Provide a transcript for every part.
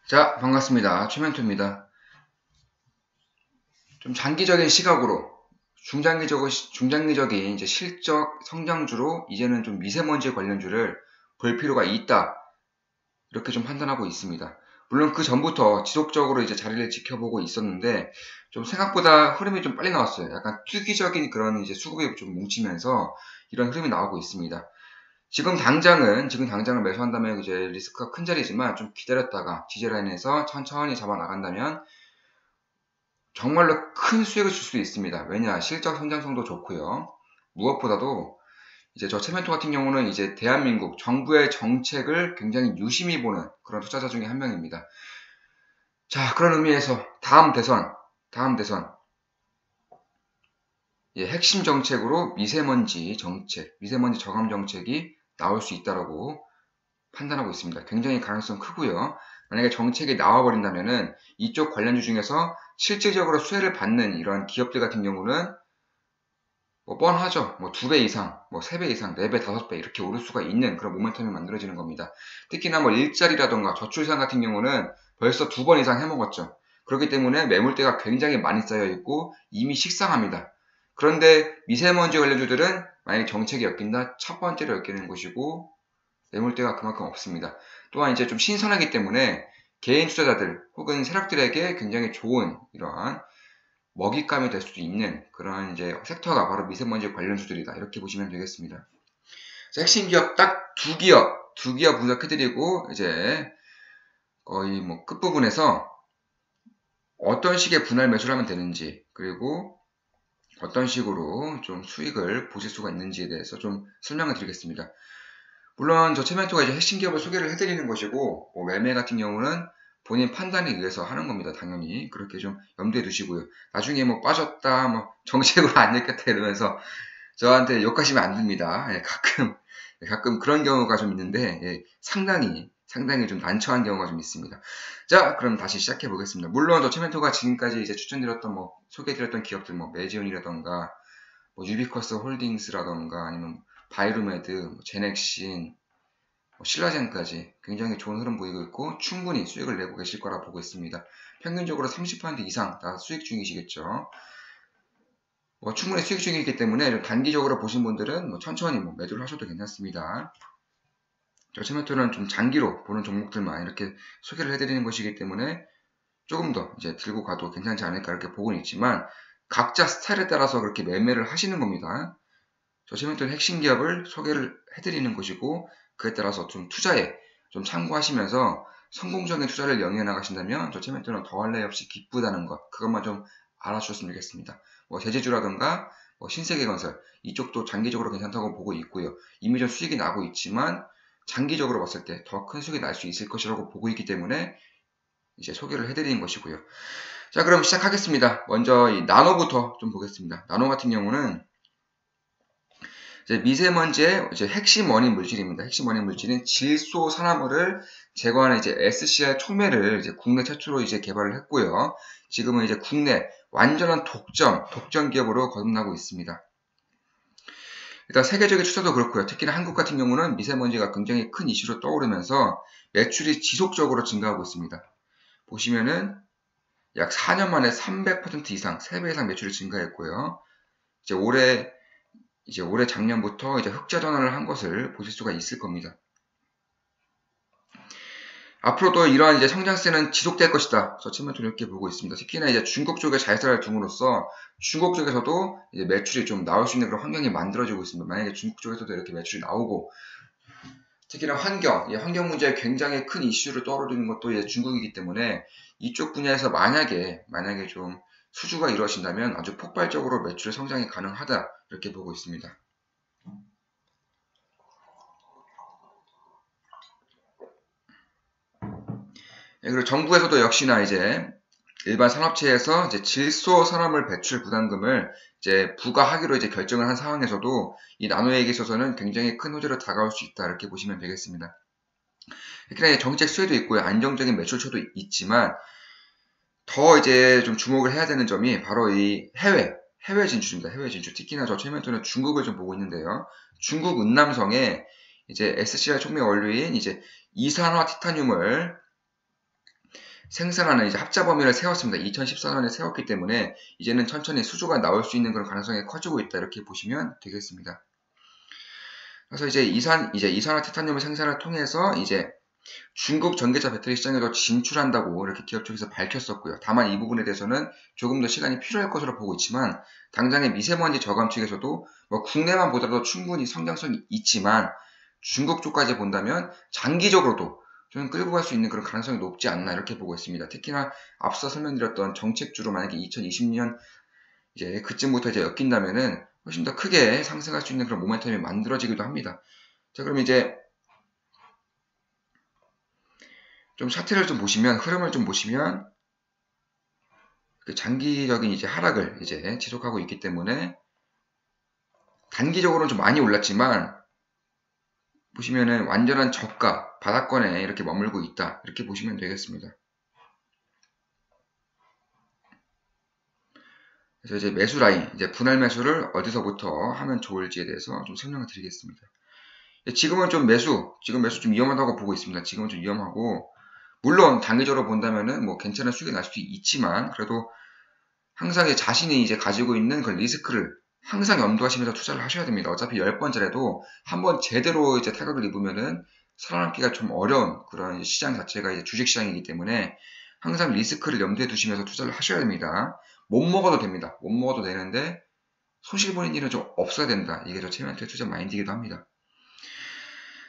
자, 반갑습니다. 최멘토입니다. 좀 장기적인 시각으로 중장기적인 이제 실적 성장주로 이제는 좀 미세먼지 관련주를 볼 필요가 있다. 이렇게 좀 판단하고 있습니다. 물론 그 전부터 지속적으로 이제 자리를 지켜보고 있었는데 좀 생각보다 흐름이 좀 빨리 나왔어요. 약간 투기적인 그런 이제 수급이 좀 뭉치면서 이런 흐름이 나오고 있습니다. 지금 당장은 매수한다면 이제 리스크가 큰 자리지만 좀 기다렸다가 지지라인에서 천천히 잡아 나간다면 정말로 큰 수익을 줄 수도 있습니다. 왜냐, 실적 성장성도 좋고요. 무엇보다도 이제 저 체멘토 같은 경우는 이제 대한민국 정부의 정책을 굉장히 유심히 보는 그런 투자자 중에 한 명입니다. 자, 그런 의미에서 다음 대선, 예, 핵심 정책으로 미세먼지 저감 정책이 나올 수 있다라고 판단하고 있습니다. 굉장히 가능성 크고요. 만약에 정책이 나와버린다면은 이쪽 관련주 중에서 실질적으로 수혜를 받는 이런 기업들 같은 경우는 뭐 뻔하죠. 뭐 2배 이상, 뭐 3배 이상, 4배, 5배 이렇게 오를 수가 있는 그런 모멘텀이 만들어지는 겁니다. 특히나 뭐 일자리라던가 저출산 같은 경우는 벌써 2번 이상 해먹었죠. 그렇기 때문에 매물대가 굉장히 많이 쌓여 있고 이미 식상합니다. 그런데 미세먼지 관련주들은 만약에 정책이 엮인다, 첫 번째로 엮이는 곳이고 매물대가 그만큼 없습니다. 또한 이제 좀 신선하기 때문에 개인 투자자들 혹은 세력들에게 굉장히 좋은 이러한 먹잇감이 될 수도 있는 그런 이제 섹터가 바로 미세먼지 관련주들이다. 이렇게 보시면 되겠습니다. 핵심 기업 딱 두 기업 분석해드리고 이제 거의 뭐 끝부분에서 어떤 식의 분할 매수를 하면 되는지 그리고 어떤 식으로 좀 수익을 보실 수가 있는지에 대해서 좀 설명을 드리겠습니다. 물론 저 체멘토가 이제 핵심 기업을 소개를 해드리는 것이고 뭐 매매 같은 경우는 본인 판단에 의해서 하는 겁니다. 당연히 그렇게 좀 염두에 두시고요. 나중에 뭐 빠졌다, 뭐 정책으로 안 됐겠다 이러면서 저한테 욕하시면 안 됩니다. 예, 가끔 그런 경우가 좀 있는데 예, 상당히 좀 난처한 경우가 좀 있습니다. 자, 그럼 다시 시작해 보겠습니다. 물론 저 체멘토가 지금까지 이제 추천드렸던 뭐 소개해드렸던 기업들 뭐 매지온이라던가 뭐 유비쿼스 홀딩스라던가 아니면 바이로메드, 뭐 제넥신, 뭐 신라젠까지 굉장히 좋은 흐름 보이고 있고 충분히 수익을 내고 계실 거라 보고 있습니다. 평균적으로 30% 이상 다 수익 중이시겠죠. 뭐 충분히 수익 중이기 때문에 좀 단기적으로 보신 분들은 뭐 천천히 뭐 매도를 하셔도 괜찮습니다. 저 체면토는 좀 장기로 보는 종목들만 이렇게 소개를 해드리는 것이기 때문에 조금 더 이제 들고 가도 괜찮지 않을까 이렇게 보고는 있지만 각자 스타일에 따라서 그렇게 매매를 하시는 겁니다. 저 체면토는 핵심 기업을 소개를 해드리는 것이고 그에 따라서 좀 투자에 좀 참고하시면서 성공적인 투자를 영위해 나가신다면 저 체면토는 더할 나위 없이 기쁘다는 것 그것만 좀 알아주셨으면 좋겠습니다. 뭐 대제주라던가 뭐 신세계건설 이쪽도 장기적으로 괜찮다고 보고 있고요. 이미 좀 수익이 나고 있지만 장기적으로 봤을 때 더 큰 수익이 날 수 있을 것이라고 보고 있기 때문에 이제 소개를 해드리는 것이고요. 자, 그럼 시작하겠습니다. 먼저 이 나노부터 좀 보겠습니다. 나노 같은 경우는 이제 미세먼지의 이제 핵심 원인 물질입니다. 핵심 원인 물질은 질소 산화물을 제거하는 이제 SCR 촉매를 이제 국내 최초로 이제 개발을 했고요. 지금은 이제 국내 완전한 독점 기업으로 거듭나고 있습니다. 일단 세계적인 추세도 그렇고요. 특히나 한국 같은 경우는 미세먼지가 굉장히 큰 이슈로 떠오르면서 매출이 지속적으로 증가하고 있습니다. 보시면은 약 4년 만에 300% 이상, 3배 이상 매출이 증가했고요. 이제 올해 작년부터 이제 흑자 전환을 한 것을 보실 수가 있을 겁니다. 앞으로도 이러한 이제 성장세는 지속될 것이다. 저 측면도 이렇게 보고 있습니다. 특히나 이제 중국 쪽에 자회사를 둠으로써 중국 쪽에서도 이제 매출이 좀 나올 수 있는 그런 환경이 만들어지고 있습니다. 만약에 중국 쪽에서도 이렇게 매출이 나오고 특히나 환경 문제에 굉장히 큰 이슈를 떠오르는 것도 이제 중국이기 때문에 이쪽 분야에서 만약에 좀 수주가 이루어진다면 아주 폭발적으로 매출 성장이 가능하다 이렇게 보고 있습니다. 예, 그리고 정부에서도 역시나 이제 일반 산업체에서 이제 질소 산화물 배출 부담금을 이제 부과하기로 이제 결정을 한 상황에서도 이 나노에게 있어서는 굉장히 큰 호재로 다가올 수 있다 이렇게 보시면 되겠습니다. 특히나 정책 수혜도 있고요, 안정적인 매출처도 있지만 더 이제 좀 주목을 해야 되는 점이 바로 이 해외 진출입니다. 해외 진출. 특히나 저 최면토는 중국을 좀 보고 있는데요. 중국 은남성에 이제 SCR 촉매 원료인 이제 이산화 티타늄을 생산하는 이제 합자 범위를 세웠습니다. 2014년에 세웠기 때문에 이제는 천천히 수주가 나올 수 있는 그런 가능성이 커지고 있다. 이렇게 보시면 되겠습니다. 그래서 이제 이산화탄소륨 생산을 통해서 이제 중국 전기차 배터리 시장에도 진출한다고 이렇게 기업 쪽에서 밝혔었고요. 다만 이 부분에 대해서는 조금 더 시간이 필요할 것으로 보고 있지만 당장의 미세먼지 저감 측에서도 뭐 국내만 보더라도 충분히 성장성이 있지만 중국 쪽까지 본다면 장기적으로도 좀 끌고 갈 수 있는 그런 가능성이 높지 않나 이렇게 보고 있습니다. 특히나 앞서 설명드렸던 정책주로 만약에 2020년 이제 그쯤부터 이제 엮인다면은 훨씬 더 크게 상승할 수 있는 그런 모멘텀이 만들어지기도 합니다. 자, 그럼 이제 좀 차트를 좀 보시면, 흐름을 좀 보시면, 그 장기적인 이제 하락을 이제 지속하고 있기 때문에, 단기적으로는 좀 많이 올랐지만, 보시면은 완전한 저가, 바닥권에 이렇게 머물고 있다. 이렇게 보시면 되겠습니다. 그래서 이제 매수 라인, 이제 분할 매수를 어디서부터 하면 좋을지에 대해서 좀 설명을 드리겠습니다. 지금은 좀 지금 매수 좀 위험하다고 보고 있습니다. 지금은 좀 위험하고, 물론 단기적으로 본다면은 뭐 괜찮은 수익이 날 수도 있지만 그래도 항상 자신이 이제 가지고 있는 그 리스크를 항상 염두하시면서 투자를 하셔야 됩니다. 어차피 10번째라도 한번 제대로 이제 타격을 입으면은 살아남기가 좀 어려운 그런 시장 자체가 이제 주식시장이기 때문에 항상 리스크를 염두에 두시면서 투자를 하셔야 됩니다. 못 먹어도 됩니다. 못 먹어도 되는데 손실 보는 일은 좀 없어야 된다. 이게 저 최면태 투자 마인드이기도 합니다.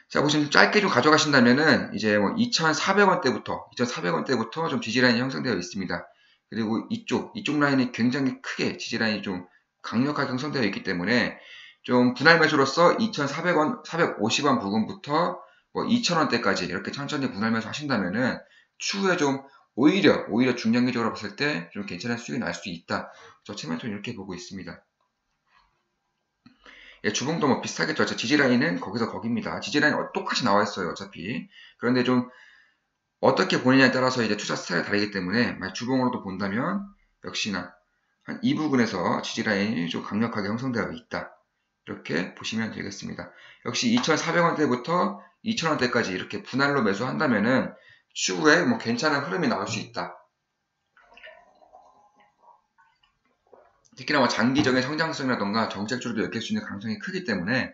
자, 보시면 짧게 좀 가져가신다면은 이제 뭐 2,400원대부터 좀 지지라인이 형성되어 있습니다. 그리고 이쪽 라인이 굉장히 크게 지지라인이 좀 강력하게 형성되어 있기 때문에 좀 분할 매수로서 2,400원, 450원 부근부터 뭐 2,000원대까지 이렇게 천천히 분할 매수 하신다면은 추후에 좀 오히려 중장기적으로 봤을 때 좀 괜찮은 수익이 날 수 있다. 저 체면톤 이렇게 보고 있습니다. 예, 주봉도 뭐 비슷하겠죠. 지지라인은 거기서 거기입니다. 지지라인 똑같이 나와 있어요, 어차피. 그런데 좀 어떻게 보느냐에 따라서 이제 투자 스타일이 다르기 때문에 만약 주봉으로도 본다면 역시나 한 이 부분에서 지지라인이 좀 강력하게 형성되어 있다. 이렇게 보시면 되겠습니다. 역시 2,400원대부터 2,000원대까지 이렇게 분할로 매수한다면은 추후에 뭐 괜찮은 흐름이 나올 수 있다. 특히나 뭐 장기적인 성장성이라던가 정책주로도 엮일 수 있는 가능성이 크기 때문에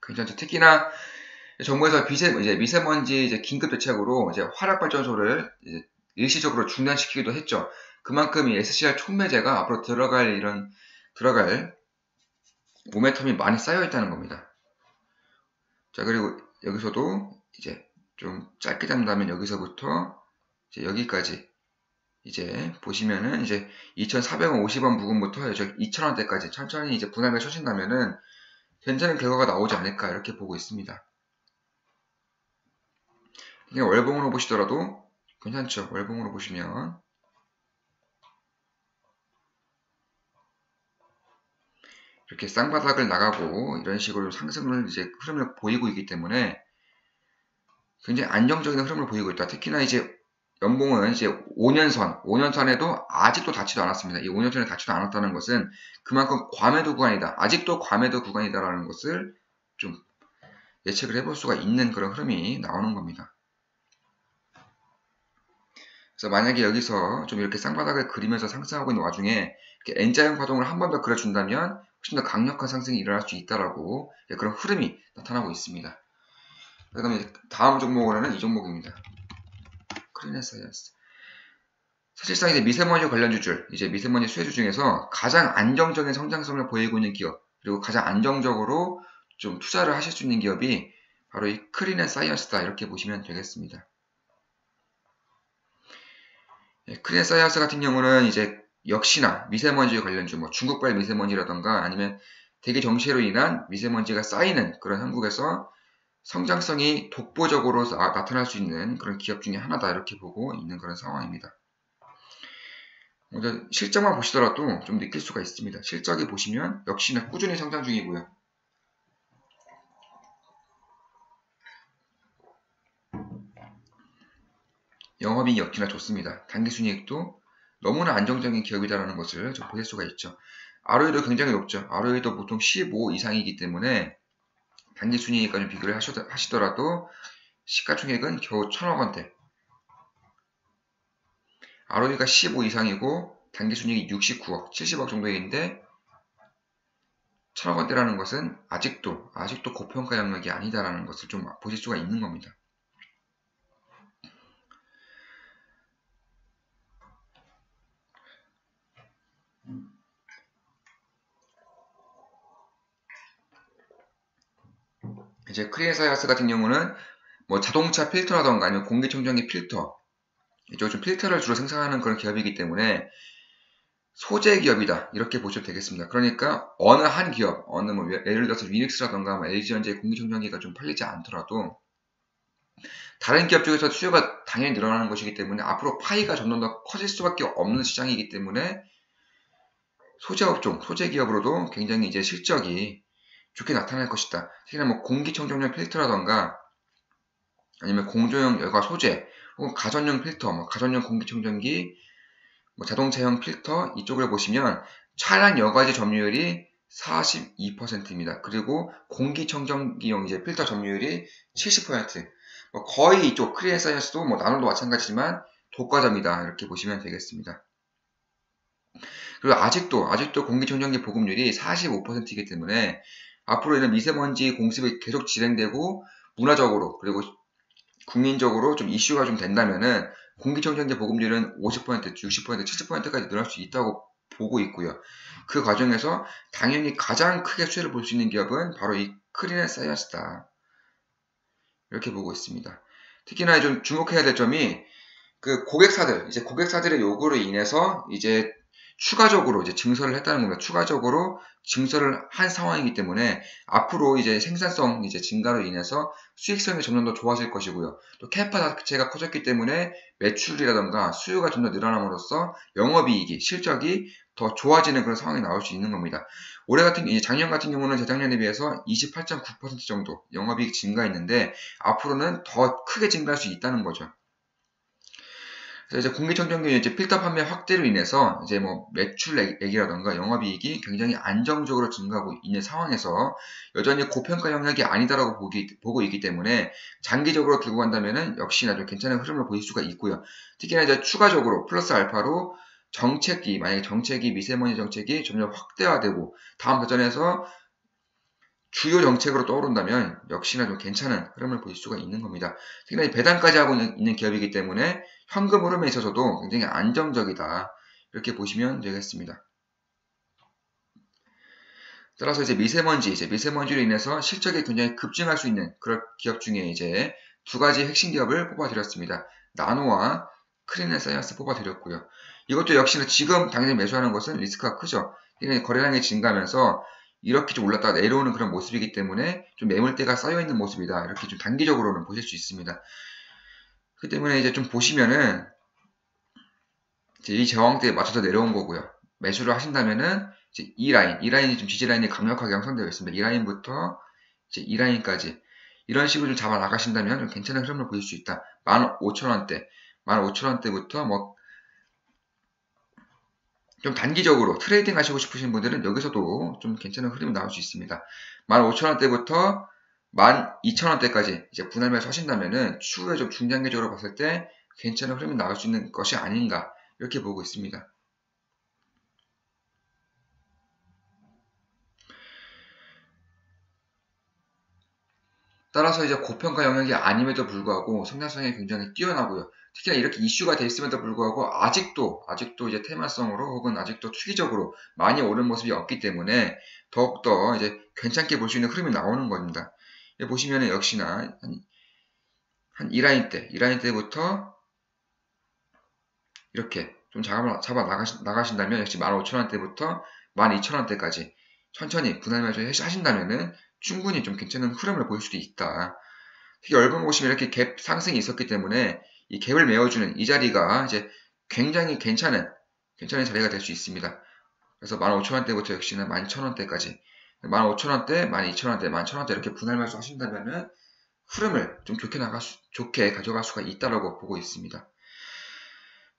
괜찮죠. 특히나 정부에서 미세먼지 이제 긴급 대책으로 이제 화력발전소를 이제 일시적으로 중단시키기도 했죠. 그만큼 이 SCR 촉매제가 앞으로 들어갈 모멘텀이 많이 쌓여 있다는 겁니다. 자, 그리고 여기서도 이제 좀 짧게 잡는다면 여기서부터 이제 여기까지 이제 보시면은 이제 2,450원 부근부터 2,000원대까지 천천히 이제 분할을 쳐신다면은 괜찮은 결과가 나오지 않을까 이렇게 보고 있습니다. 그냥 월봉으로 보시더라도 괜찮죠. 월봉으로 보시면 이렇게 쌍바닥을 나가고 이런 식으로 상승을 이제 흐름을 보이고 있기 때문에 굉장히 안정적인 흐름을 보이고 있다. 특히나 이제 연봉은 이제 5년선에도 아직도 닿지도 않았습니다. 이 5년선에 닿지도 않았다는 것은 그만큼 과매도 구간이다. 아직도 과매도 구간이다라는 것을 좀 예측을 해볼 수가 있는 그런 흐름이 나오는 겁니다. 그래서 만약에 여기서 좀 이렇게 쌍바닥을 그리면서 상승하고 있는 와중에 이렇게 N자형 파동을 한 번 더 그려준다면 훨씬 더 강력한 상승이 일어날 수 있다라고 그런 흐름이 나타나고 있습니다. 그 다음에 다음 종목으로는 이 종목입니다. 크리네사이언스. 사실상 이제 미세먼지 관련주들, 이제 미세먼지 수혜주 중에서 가장 안정적인 성장성을 보이고 있는 기업, 그리고 가장 안정적으로 좀 투자를 하실 수 있는 기업이 바로 이 크리네사이언스다. 이렇게 보시면 되겠습니다. 크리네사이언스 같은 경우는 이제 역시나 미세먼지 관련주, 뭐 중국발 미세먼지라던가 아니면 대기 정체로 인한 미세먼지가 쌓이는 그런 한국에서 성장성이 독보적으로 나타날 수 있는 그런 기업 중에 하나다 이렇게 보고 있는 그런 상황입니다. 먼저 실적만 보시더라도 좀 느낄 수가 있습니다. 실적이 보시면 역시나 꾸준히 성장 중이고요. 영업이익 역시나 좋습니다. 단기순이익도 너무나 안정적인 기업이다라는 것을 좀 보실 수가 있죠. ROE도 굉장히 높죠. ROE도 보통 15 이상이기 때문에 단기순이익과 좀 비교를 하시더라도 시가총액은 겨우 1,000억 원대. ROE가 15 이상이고 단기순이익이 69억, 70억 정도인데 1000억 원대라는 것은 아직도 고평가 영역이 아니다라는 것을 좀 보실 수가 있는 겁니다. 이제 크리에사이아스 같은 경우는 뭐 자동차 필터라던가 아니면 공기청정기 필터, 이쪽 좀 필터를 주로 생산하는 그런 기업이기 때문에 소재 기업이다 이렇게 보셔도 되겠습니다. 그러니까 어느 한 기업, 어느 뭐 예를 들어서 위닉스라던가 뭐 LG전자의 공기청정기가 좀 팔리지 않더라도 다른 기업 쪽에서 수요가 당연히 늘어나는 것이기 때문에 앞으로 파이가 점점 더 커질 수밖에 없는 시장이기 때문에 소재업종, 소재 기업으로도 굉장히 이제 실적이 좋게 나타날 것이다. 특히나 뭐 공기청정용 필터라던가 아니면 공조용 열과 소재 혹은 가전용 필터, 뭐 가전용 공기청정기, 뭐 자동차용 필터 이쪽을 보시면 차량 여과지 점유율이 42%입니다. 그리고 공기청정기용 이제 필터 점유율이 70%. 뭐 거의 이쪽 크리에사이언스도 뭐 나눔도 마찬가지지만 독과점이다 이렇게 보시면 되겠습니다. 그리고 아직도 공기청정기 보급률이 45%이기 때문에 앞으로 이런 미세먼지 공습이 계속 진행되고 문화적으로 그리고 국민적으로 좀 이슈가 좀 된다면은 공기청정기 보급률은 50%, 60%, 70%까지 늘어날 수 있다고 보고 있고요. 그 과정에서 당연히 가장 크게 수혜를 볼 수 있는 기업은 바로 이 크리에사이언스다. 이렇게 보고 있습니다. 특히나 좀 주목해야 될 점이 그 고객사들의 요구로 인해서 이제 추가적으로 이제 증설을 했다는 겁니다. 추가적으로 증설을 한 상황이기 때문에 앞으로 이제 생산성 이제 증가로 인해서 수익성이 점점 더 좋아질 것이고요. 또 캐파 자체가 커졌기 때문에 매출이라던가 수요가 좀 더 늘어남으로써 영업이익이 실적이 더 좋아지는 그런 상황이 나올 수 있는 겁니다. 작년 같은 경우는 재작년에 비해서 28.9% 정도 영업이익 증가했는데 앞으로는 더 크게 증가할 수 있다는 거죠. 그래서 이제 공기청정기 이제 필터 판매 확대로 인해서 이제 뭐 매출액이라던가 영업이익이 굉장히 안정적으로 증가하고 있는 상황에서 여전히 고평가 영역이 아니다라고 보고 있기 때문에 장기적으로 들고 간다면은 역시나 좀 괜찮은 흐름을 보일 수가 있고요. 특히나 이제 추가적으로 플러스 알파로 만약에 정책이 미세먼지 정책이 점점 확대화되고 다음 버전에서 주요 정책으로 떠오른다면 역시나 좀 괜찮은 흐름을 보일 수가 있는 겁니다. 특히나 배당까지 하고 있는 기업이기 때문에 현금 흐름에 있어서도 굉장히 안정적이다. 이렇게 보시면 되겠습니다. 따라서 이제 미세먼지로 인해서 실적이 굉장히 급증할 수 있는 그런 기업 중에 이제 두 가지 핵심 기업을 뽑아드렸습니다. 나노와 크리에사이언스 뽑아드렸고요. 이것도 역시나 지금 당장 매수하는 것은 리스크가 크죠. 거래량이 증가하면서 이렇게 좀 올랐다가 내려오는 그런 모습이기 때문에 좀 매물대가 쌓여있는 모습이다. 이렇게 좀 단기적으로는 보실 수 있습니다. 그 때문에 이제 좀 보시면은 이제 이 저항대에 맞춰서 내려온 거고요. 매수를 하신다면은 이제 이 라인이 좀 지지 라인이 강력하게 형성되어 있습니다. 이 라인부터 이제 이 라인까지 이런 식으로 좀 잡아 나가신다면 좀 괜찮은 흐름을 보일 수 있다. 15,000원대부터 뭐 좀 단기적으로 트레이딩 하시고 싶으신 분들은 여기서도 좀 괜찮은 흐름이 나올 수 있습니다. 15,000원대부터 12,000원대까지 이제 분할 매수 하신다면은 추후에 좀 중장기적으로 봤을 때 괜찮은 흐름이 나올 수 있는 것이 아닌가 이렇게 보고 있습니다. 따라서 이제 고평가 영역이 아님에도 불구하고 성장성이 굉장히 뛰어나고요. 특히나 이렇게 이슈가 돼 있음에도 불구하고 아직도 이제 테마성으로 혹은 아직도 투기적으로 많이 오른 모습이 없기 때문에 더욱더 이제 괜찮게 볼 수 있는 흐름이 나오는 겁니다. 보시면은 역시나 한 이 라인 때부터 이렇게 좀 잡아 나가신다면 역시 15,000원대부터 12,000원대까지 천천히 분할 매수 하신다면은 충분히 좀 괜찮은 흐름을 보일 수도 있다. 특히 얼굴 보시면 이렇게 갭 상승이 있었기 때문에 이 갭을 메워주는 이 자리가 이제 굉장히 괜찮은 자리가 될 수 있습니다. 그래서 15,000원대부터 역시나 11,000원대까지 15,000원대, 12,000원대, 11,000원대 이렇게 분할 매수 하신다면은 흐름을 좀 좋게 가져갈 수가 있다라고 보고 있습니다.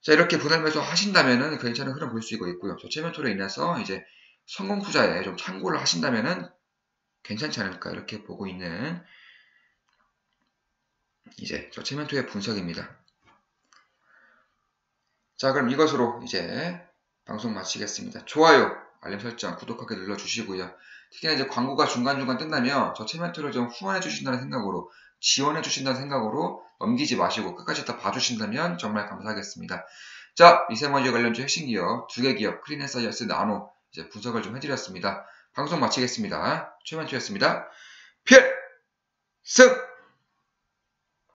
자, 이렇게 분할 매수 하신다면은 괜찮은 흐름 볼 수 있고요. 저체 멘토로 인해서 이제 성공 투자에 좀 참고를 하신다면은 괜찮지 않을까 이렇게 보고 있는 이제 저체 멘토의 분석입니다. 자, 그럼 이것으로 이제 방송 마치겠습니다. 좋아요, 알림 설정, 구독하기 눌러주시고요. 특히나 이제 광고가 중간중간 뜬다면 저 채멘토를 좀 후원해 주신다는 생각으로, 지원해 주신다는 생각으로 넘기지 마시고 끝까지 다 봐주신다면 정말 감사하겠습니다. 자, 미세먼지 관련주 핵심 기업, 2개 기업, 크린앤사이언스, 나노 이제 분석을 좀 해드렸습니다. 방송 마치겠습니다. 최멘토였습니다. 필승!